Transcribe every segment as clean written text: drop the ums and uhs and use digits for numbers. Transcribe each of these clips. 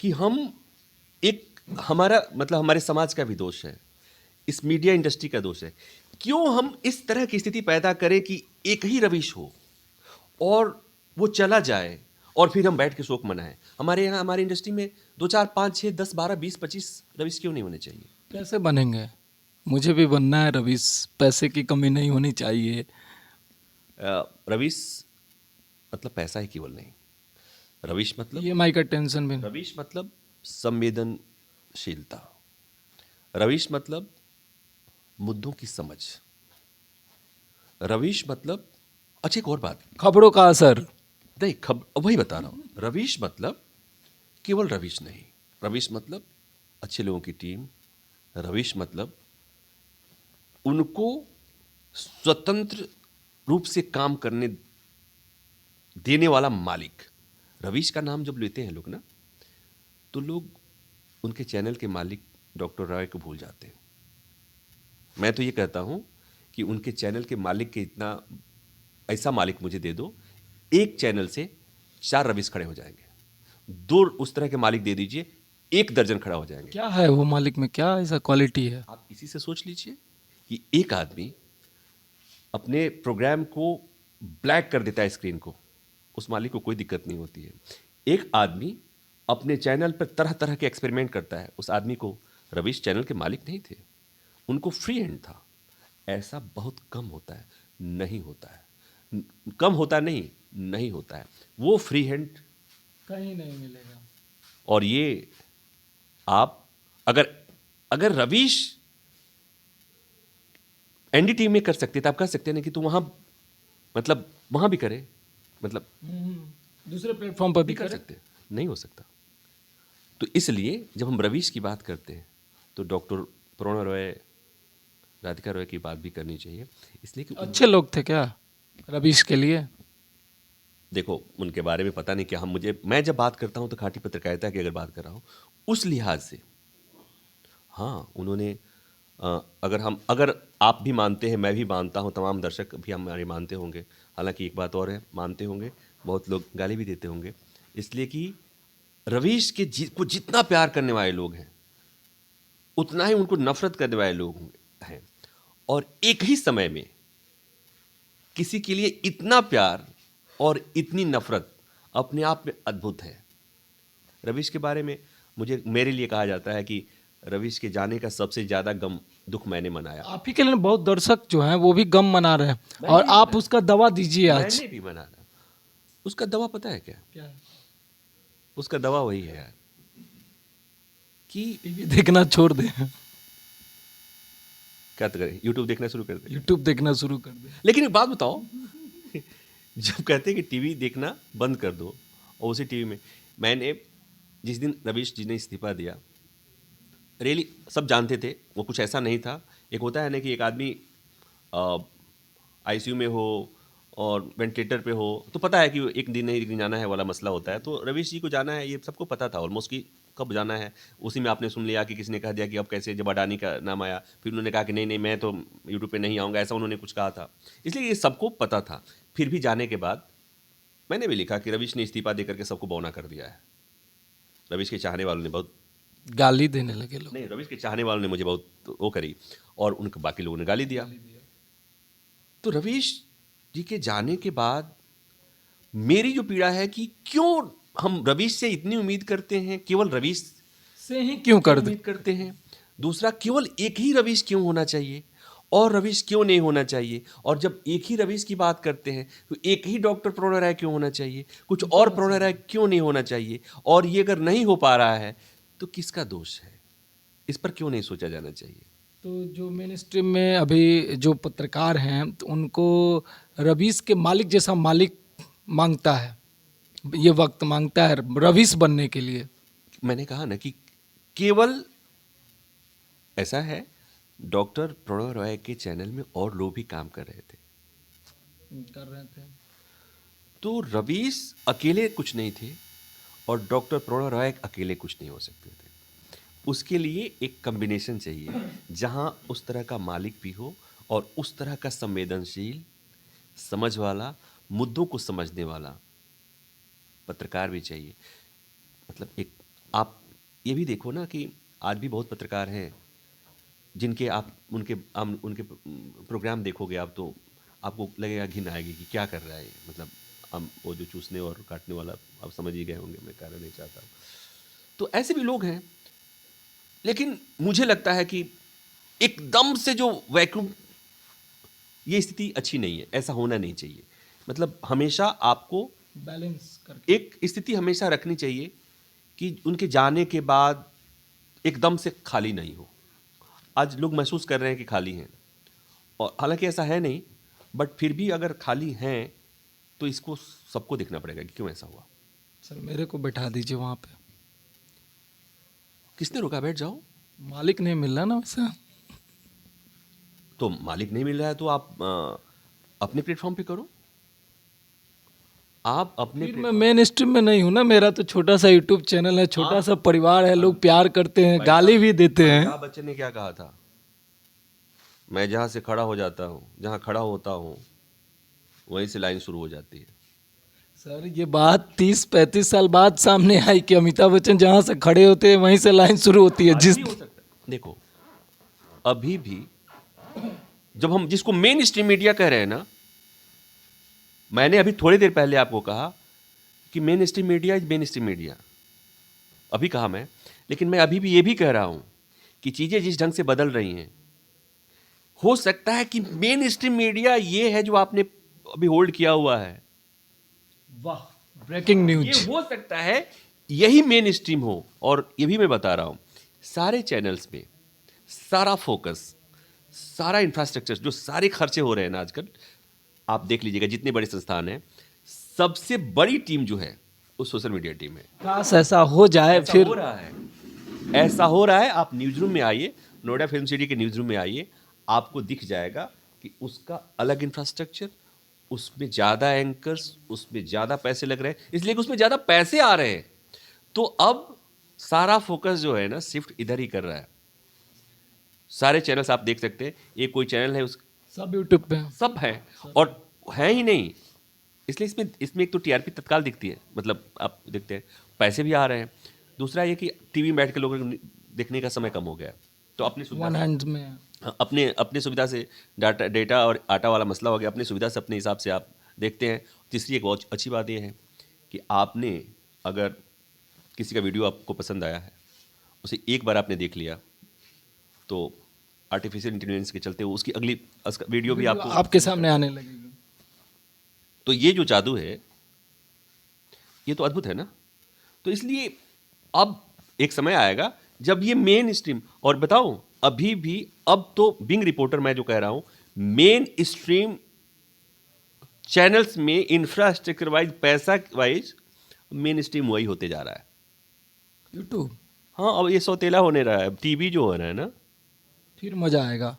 कि हम एक हमारा मतलब हमारे समाज का भी दोष है, इस मीडिया इंडस्ट्री का दोष है। क्यों हम इस तरह की स्थिति पैदा करें कि एक ही रविश हो और वो चला जाए और फिर हम बैठ के शोक मनाएं। हमारे यहाँ हमारी इंडस्ट्री में 2 4 5 6 10 12 20 25 रविश क्यों नहीं होने चाहिए? कैसे बनेंगे? मुझे भी बनना है रवीश, पैसे की कमी नहीं होनी चाहिए। रविश मतलब पैसा ही केवल नहीं। रविश मतलब ईएमआई का टेंशन भी नहीं। रविश मतलब संवेदनशीलता। रविश मतलब मुद्दों की समझ। रविश मतलब अच्छा एक और बात, खबरों का असर। नहीं वही बता रहा हूँ। रविश मतलब केवल रविश नहीं। रविश मतलब अच्छे लोगों की टीम। रविश मतलब उनको स्वतंत्र रूप से काम करने देने वाला मालिक। रविश का नाम जब लेते हैं लोग ना, तो लोग उनके चैनल के मालिक डॉक्टर रॉय को भूल जाते हैं। मैं तो ये कहता हूं कि उनके चैनल के मालिक के इतना ऐसा मालिक मुझे दे दो, एक चैनल से 4 रविश खड़े हो जाएंगे। 2 उस तरह के मालिक दे दीजिए, 1 दर्जन खड़ा हो जाएंगे। क्या है वो मालिक में, क्या ऐसा क्वालिटी है? आप इसी से सोच लीजिए कि एक आदमी अपने प्रोग्राम को ब्लैक कर देता है स्क्रीन को, उस मालिक को कोई दिक्कत नहीं होती है। एक आदमी अपने चैनल पर तरह तरह के एक्सपेरिमेंट करता है, उस आदमी को रविश चैनल के मालिक नहीं थे, उनको फ्री हैंड था। ऐसा बहुत कम होता है, नहीं होता है। कम होता नहीं, नहीं होता है वो फ्री हैंड कहीं नहीं मिलेगा। और ये आप अगर अगर रविश एनडीटीवी में कर सकते थे, आप कह सकते हैं ना कि तू वहां मतलब वहां भी करे, मतलब दूसरे प्लेटफॉर्म पर भी भी कर करे। सकते हैं, नहीं हो सकता। तो इसलिए जब हम रविश की बात करते हैं तो डॉक्टर प्रणव रॉय, राधिका रॉय की बात भी करनी चाहिए, इसलिए कि अच्छे लोग थे क्या रवीश के लिए? देखो उनके बारे में पता नहीं क्या, हम मुझे मैं जब बात करता हूं तो खाटी पत्रकारिता की अगर बात कर रहा हूं उस लिहाज से, हाँ उन्होंने अगर आप भी मानते हैं, मैं भी मानता हूं, तमाम दर्शक भी हमारे मानते होंगे, हालांकि एक बात और है, मानते होंगे, बहुत लोग गाली भी देते होंगे, इसलिए कि रवीश के को जितना प्यार करने वाले लोग हैं उतना ही उनको नफरत करने वाले लोग हैं। और एक ही समय में किसी के लिए इतना प्यार और इतनी नफरत अपने आप में अद्भुत है। रवीश के बारे में मुझे मेरे लिए कहा जाता है कि रवीश के जाने का सबसे ज्यादा गम दुख मैंने मनाया। आप ही के लिए बहुत दर्शक जो हैं वो भी गम मना रहे हैं और आप उसका दवा दीजिए आज। मैंने भी मनाना। उसका दवा पता है क्या? क्या है? उसका दवा वही है यार कि टीवी देखना छोड़ दे, क्या तो करें, यूट्यूब देखना शुरू कर दे। यूट्यूब देखना शुरू कर दे। लेकिन एक बात बताओ, जब कहते हैं कि टीवी देखना बंद कर दो और उसी टीवी में, मैंने जिस दिन रवीश जी ने इस्तीफा दिया, रियली सब जानते थे वो कुछ ऐसा नहीं था। एक होता है ना कि एक आदमी आईसीयू में हो और वेंटिलेटर पे हो तो पता है कि एक दिन नहीं, एक दिन जाना है वाला मसला होता है। तो रवीश जी को जाना है ये सबको पता था ऑलमोस्ट कि कब जाना है। उसी में आपने सुन लिया कि किसी ने कह दिया कि अब कैसे, जब अडानी का नाम आया फिर उन्होंने कहा कि नहीं नहीं मैं तो यूट्यूब पे नहीं आऊँगा, ऐसा उन्होंने कुछ कहा था। इसलिए ये सबको पता था। फिर भी जाने के बाद मैंने भी लिखा कि रवीश ने इस्तीफा दे करके सबको बौना कर दिया है। रवीश के चाहने वालों ने बहुत, गाली देने लगे लोग। नहीं रवीश के चाहने वालों ने मुझे बहुत वो करी और उनके बाकी लोगों ने गाली दिया। तो रवीश जी के जाने के बाद मेरी जो पीड़ा है कि क्यों हम रवीश से इतनी उम्मीद करते हैं, केवल रवीश से ही क्यों कर दे? उम्मीद करते हैं। दूसरा, केवल एक ही रवीश क्यों होना चाहिए और रवीश क्यों नहीं होना चाहिए? और जब एक ही रवीश की बात करते हैं तो एक ही डॉक्टर प्रणव राय क्यों होना चाहिए? कुछ और प्रणव राय क्यों नहीं होना चाहिए? और ये अगर नहीं हो पा रहा है तो किसका दोष है? इस पर क्यों नहीं सोचा जाना चाहिए? तो जो मेन स्ट्रीम में अभी जो पत्रकार हैं तो उनको रवीश के मालिक जैसा मालिक मांगता है, ये वक्त मांगता है रवीश बनने के लिए। मैंने कहा ना कि केवल ऐसा है, डॉक्टर प्रणव रॉय के चैनल में और लोग भी काम कर रहे थे, कर रहे थे। तो रवीश अकेले कुछ नहीं थे और डॉक्टर प्रणव रॉय अकेले कुछ नहीं हो सकते थे। उसके लिए एक कॉम्बिनेशन चाहिए जहां उस तरह का मालिक भी हो और उस तरह का संवेदनशील, समझ वाला, मुद्दों को समझने वाला पत्रकार भी चाहिए। मतलब एक आप ये भी देखो ना कि आज भी बहुत पत्रकार हैं जिनके आप उनके प्रोग्राम देखोगे आप तो आपको लगेगा, घिन आएगी कि क्या कर रहा है ये। मतलब हम वो जो चूसने और काटने वाला, आप समझ ही गए होंगे, मैं कहना नहीं चाहता। तो ऐसे भी लोग हैं, लेकिन मुझे लगता है कि एकदम से जो वैक्यूम, ये स्थिति अच्छी नहीं है, ऐसा होना नहीं चाहिए। मतलब हमेशा आपको बैलेंस करके। एक स्थिति हमेशा रखनी चाहिए कि उनके जाने के बाद एकदम से खाली नहीं हो। आज लोग महसूस कर रहे हैं कि खाली हैं, और हालांकि ऐसा है नहीं, बट फिर भी अगर खाली हैं तो इसको सबको देखना पड़ेगा कि क्यों ऐसा हुआ। सर मेरे को बैठा दीजिए वहाँ पे। किसने रोका? बैठ जाओ। मालिक नहीं मिल रहा ना वैसे। तो मालिक नहीं मिल रहा है तो आप अपने प्लेटफॉर्म पे करो। आप अपने फिर मैं मेन स्ट्रीम में नहीं हूँ ना, मेरा तो छोटा सा यूट्यूब चैनल है, छोटा सा परिवार है, लोग प्यार करते हैं, गाली भी देते हैं। अमिताभ बच्चन ने क्या कहा था? मैं जहाँ से खड़ा हो जाता हूँ, जहाँ खड़ा होता हूँ, वहीं से लाइन शुरू हो जाती है। सर ये बात 30-35 साल बाद सामने आई कि अमिताभ बच्चन जहाँ से खड़े होते हैं वहीं से लाइन शुरू होती है। आज जिस भी हो सकता है। देखो, अभी भी जब हम जिसको मेन स्ट्रीम मीडिया कह रहे हैं ना, मैंने अभी थोड़ी देर पहले आपको कहा कि main stream media is main stream media, अभी कहा मैं, लेकिन मैं अभी भी ये भी कह रहा हूं कि चीजें जिस ढंग से बदल रही हैं, हो सकता है कि मेन स्ट्रीम मीडिया ये है जो आपने अभी होल्ड किया हुआ है, वाह, ब्रेकिंग ये न्यूज। हो सकता है यही मेन स्ट्रीम हो। और ये भी मैं बता रहा हूं, सारे चैनल्स में सारा फोकस, सारा इंफ्रास्ट्रक्चर, जो सारे खर्चे हो रहे हैं ना आजकल, आप देख लीजिएगा जितने बड़े संस्थान हैं, सबसे बड़ी टीम जो है वो सोशल मीडिया टीम है। काश ऐसा हो जाए। ऐसा फिर हो रहा है, ऐसा हो रहा है। आप न्यूज रूम में आइए, नोएडा फिल्म सिटी के न्यूज रूम में आइए, आपको दिख जाएगा कि उसका अलग इंफ्रास्ट्रक्चर, उसमें ज़्यादा एंकर्स, उसमें ज़्यादा पैसे लग रहे हैं, इसलिए कि उसमें ज़्यादा पैसे आ रहे हैं। तो अब सारा फोकस जो है ना शिफ्ट इधर ही कर रहा है। सारे चैनल्स आप देख सकते हैं, ये कोई चैनल है उस सब यूट्यूब पे हैं। सब है, और है ही नहीं, इसलिए इसमें इसमें एक तो टीआरपी तत्काल दिखती है, मतलब आप देखते हैं पैसे भी आ रहे हैं। दूसरा ये कि टीवी में बैठ के लोगों को देखने का समय कम हो गया है, तो अपनी सुविधा वन हैंड में। अपने अपने सुविधा से डेटा और आटा वाला मसला हो गया, अपनी सुविधा से अपने हिसाब से आप देखते हैं। तीसरी एक बहुत अच्छी बात ये है कि आपने अगर किसी का वीडियो आपको पसंद आया है, उसे एक बार आपने देख लिया, तो आर्टिफिशियल इंटेलिजेंस के चलते उसकी अगली वीडियो भी आपको, आपके सामने आने लगेगी। तो ये जो जादू है, ये तो अद्भुत है ना। तो इसलिए अब एक समय आएगा जब ये मेन स्ट्रीम, और बताऊं अभी भी, अब तो बिंग रिपोर्टर मैं जो कह रहा हूं, मेन स्ट्रीम चैनल्स में इंफ्रास्ट्रक्चर वाइज, पैसा वाइज मेन स्ट्रीम वही होते जा रहा है। यूट्यूब। हाँ, अब ये सौतेला होने रहा है, टीवी जो हो रहा है ना, फिर मजा आएगा,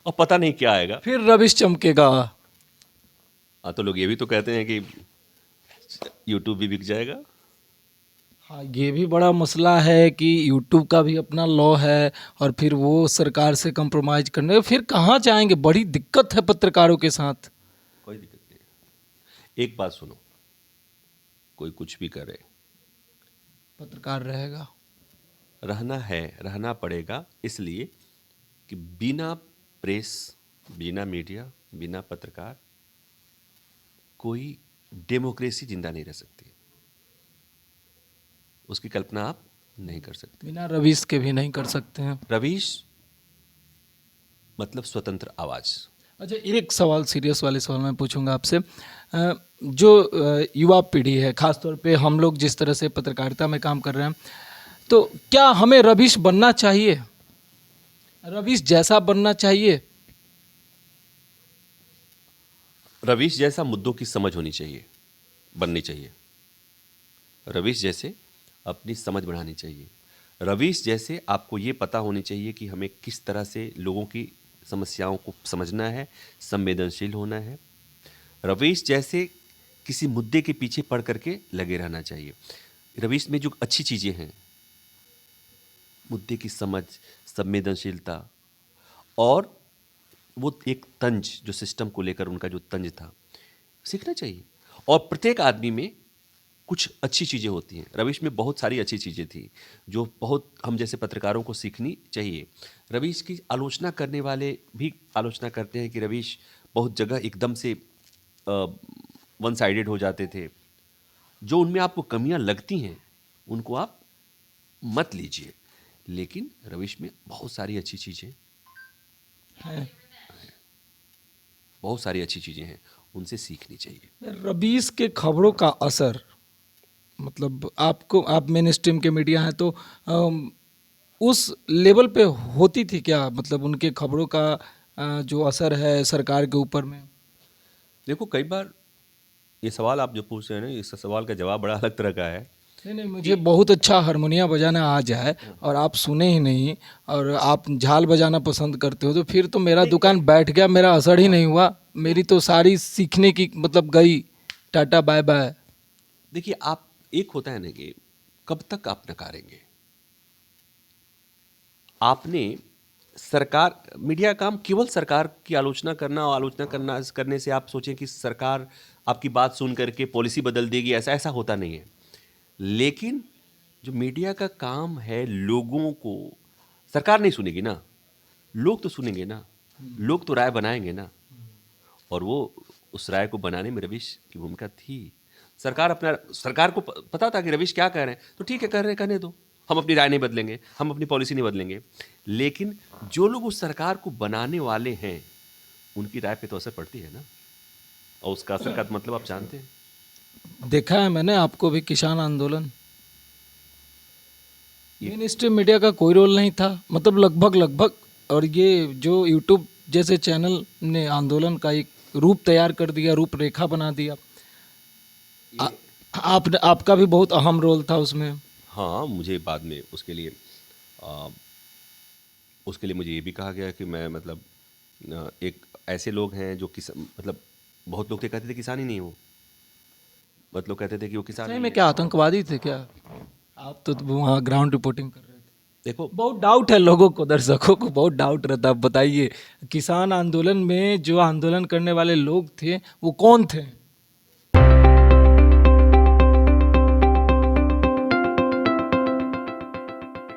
और पता नहीं क्या आएगा। फिर रविश चमकेगा। हाँ, तो लोग ये भी तो कहते हैं कि यूट्यूब भी बिक जाएगा। हाँ, ये भी बड़ा मसला है कि यूट्यूब का भी अपना लॉ है, और फिर वो सरकार से कंप्रोमाइज करने, फिर कहाँ जाएंगे। बड़ी दिक्कत है पत्रकारों के साथ। कोई दिक्कत नहीं। एक बात सुनो, कोई कुछ भी करे, पत्रकार रहेगा। रहना है, रहना पड़ेगा, इसलिए कि बिना प्रेस, बिना मीडिया, बिना पत्रकार कोई डेमोक्रेसी जिंदा नहीं रह सकती। उसकी कल्पना आप नहीं कर सकते। बिना रविश के भी नहीं कर सकते हैं। रवीश मतलब स्वतंत्र आवाज। अच्छा, एक सवाल, सीरियस वाले सवाल मैं पूछूंगा आपसे। जो युवा पीढ़ी है, खासतौर पे हम लोग जिस तरह से पत्रकारिता में काम कर रहे हैं, तो क्या हमें रविश बनना चाहिए? रविश जैसा बनना चाहिए? रवीश जैसा मुद्दों की समझ होनी चाहिए, बननी चाहिए। रवीश जैसे अपनी समझ बढ़ानी चाहिए। रवीश जैसे आपको ये पता होनी चाहिए कि हमें किस तरह से लोगों की समस्याओं को समझना है, संवेदनशील होना है। रवीश जैसे किसी मुद्दे के पीछे पड़ करके लगे रहना चाहिए। रवीश में जो अच्छी चीज़ें हैं, मुद्दे की समझ, संवेदनशीलता, और वो एक तंज, जो सिस्टम को लेकर उनका जो तंज था, सीखना चाहिए। और प्रत्येक आदमी में कुछ अच्छी चीज़ें होती हैं। रवीश में बहुत सारी अच्छी चीज़ें थी जो बहुत हम जैसे पत्रकारों को सीखनी चाहिए। रवीश की आलोचना करने वाले भी आलोचना करते हैं कि रवीश बहुत जगह एकदम से वन साइडेड हो जाते थे। जो उनमें आपको कमियां लगती हैं उनको आप मत लीजिए, लेकिन रवीश में बहुत सारी अच्छी चीज़ें, है। बहुत सारी अच्छी चीज़ें हैं, उनसे सीखनी चाहिए। रबीस के खबरों का असर, मतलब आपको, आप मेन स्ट्रीम के मीडिया हैं तो उस लेवल पे होती थी क्या, मतलब उनके खबरों का जो असर है सरकार के ऊपर में? देखो, कई बार ये सवाल आप जो पूछ रहे हैं ना, इस सवाल का जवाब बड़ा अलग तरह का है। नहीं नहीं, मुझे बहुत अच्छा हारमोनिया बजाना आ जाए और आप सुने ही नहीं और आप झाल बजाना पसंद करते हो, तो फिर तो मेरा दुकान बैठ गया, मेरा असर ही नहीं हुआ, मेरी तो सारी सीखने की मतलब गई, टाटा बाय बाय। देखिए, आप एक होता है ना कि कब तक आप नकारेंगे। आपने सरकार, मीडिया का काम केवल सरकार की आलोचना करना, और आलोचना करने से आप सोचें कि सरकार आपकी बात सुन करके पॉलिसी बदल देगी, ऐसा ऐसा होता नहीं है। लेकिन जो मीडिया का काम है, लोगों को सरकार नहीं सुनेगी ना, लोग तो सुनेंगे ना, लोग तो राय बनाएंगे ना, और वो उस राय को बनाने में रवीश की भूमिका थी। सरकार को पता था कि रवीश क्या कह रहे हैं, तो ठीक है, कह रहे हैं, कहने दो, हम अपनी राय नहीं बदलेंगे, हम अपनी पॉलिसी नहीं बदलेंगे। लेकिन जो लोग उस सरकार को बनाने वाले हैं उनकी राय पे तो असर पड़ती है ना, और उसका असर का मतलब आप जानते हैं। देखा है मैंने आपको भी, किसान आंदोलन, मेन स्ट्रीम मीडिया का कोई रोल नहीं था, मतलब लगभग लगभग, और ये जो यूट्यूब जैसे चैनल ने आंदोलन का एक रूप तैयार कर दिया, रूपरेखा बना दिया। आपका भी बहुत अहम रोल था उसमें। हाँ, मुझे बाद में आ, उसके लिए मुझे ये भी कहा गया कि मैं मतलब एक ऐसे लोग हैं जो मतलब बहुत लोग तो कहते थे किसान ही नहीं हो, बहुत लोग कहते थे कि वो किसान सही नहीं में है। क्या आतंकवादी थे क्या? आप तो वहाँ ग्राउंड रिपोर्टिंग कर रहे थे। देखो, बहुत डाउट है लोगों को, दर्शकों को बहुत डाउट रहता है, आप बताइए किसान आंदोलन में जो आंदोलन करने वाले लोग थे वो कौन थे?